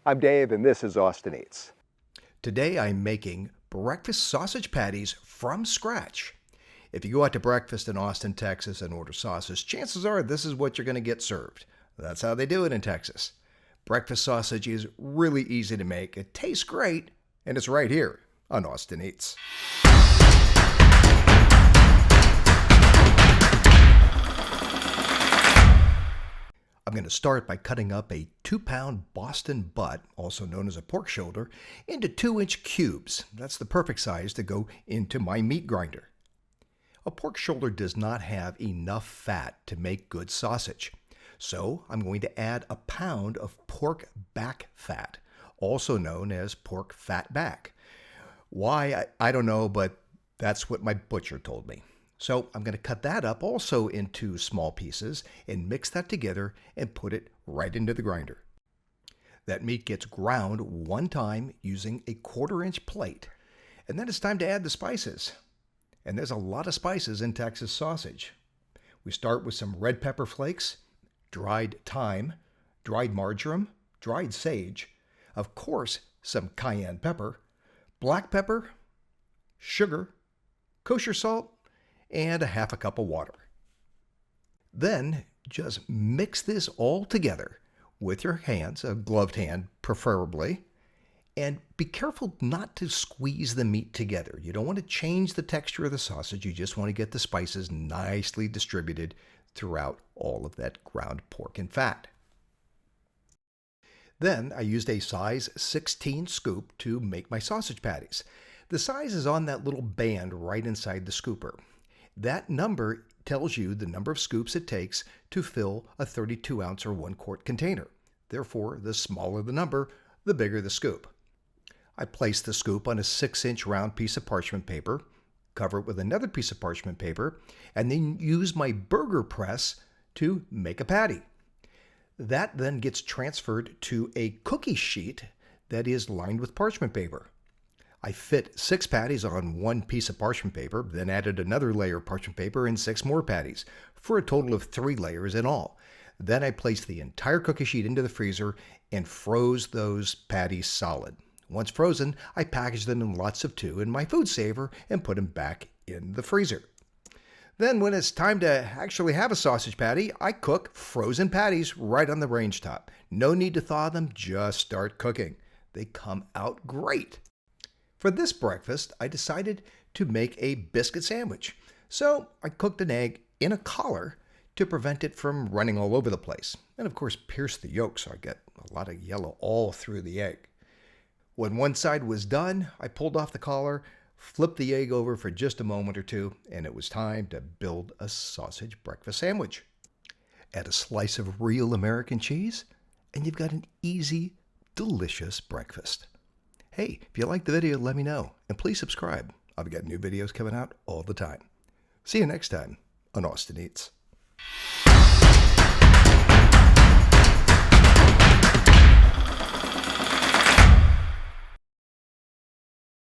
I'm Dave, and this is Austin Eats. Today I'm making breakfast sausage patties from scratch. If you go out to breakfast in Austin, Texas and order sausage, chances are this is what you're going to get served. That's how they do it in Texas. Breakfast sausage is really easy to make, it tastes great, and it's right here on Austin Eats. I'm going to start by cutting up a 2-pound Boston butt, also known as a pork shoulder, into 2-inch cubes. That's the perfect size to go into my meat grinder. A pork shoulder does not have enough fat to make good sausage, so I'm going to add a pound of pork back fat, also known as pork fat back. Why, I don't know, but that's what my butcher told me. So I'm going to cut that up also into small pieces and mix that together and put it right into the grinder. That meat gets ground one time using a 1/4-inch plate. And then it's time to add the spices. And there's a lot of spices in Texas sausage. We start with some red pepper flakes, dried thyme, dried marjoram, dried sage, of course some cayenne pepper, black pepper, sugar, kosher salt, and a 1/2 cup of water. Then just mix this all together with your hands, a gloved hand preferably, and be careful not to squeeze the meat together. You don't want to change the texture of the sausage, you just want to get the spices nicely distributed throughout all of that ground pork and fat. Then I used a size 16 scoop to make my sausage patties. The size is on that little band right inside the scooper. That number tells you the number of scoops it takes to fill a 32-ounce or 1-quart container. Therefore, the smaller the number, the bigger the scoop. I place the scoop on a 6-inch round piece of parchment paper, cover it with another piece of parchment paper, and then use my burger press to make a patty. That then gets transferred to a cookie sheet that is lined with parchment paper. I fit 6 patties on one piece of parchment paper, then added another layer of parchment paper and 6 more patties, for a total of 3 layers in all. Then I placed the entire cookie sheet into the freezer and froze those patties solid. Once frozen, I packaged them in lots of 2 in my food saver and put them back in the freezer. Then when it's time to actually have a sausage patty, I cook frozen patties right on the range top. No need to thaw them, just start cooking. They come out great. For this breakfast, I decided to make a biscuit sandwich. So I cooked an egg in a collar to prevent it from running all over the place. And of course, pierce the yolk so I get a lot of yellow all through the egg. When one side was done, I pulled off the collar, flipped the egg over for just a moment or two, and it was time to build a sausage breakfast sandwich. Add a slice of real American cheese, and you've got an easy, delicious breakfast. Hey, if you liked the video, let me know, and please subscribe. I've got new videos coming out all the time. See you next time on Austin Eats.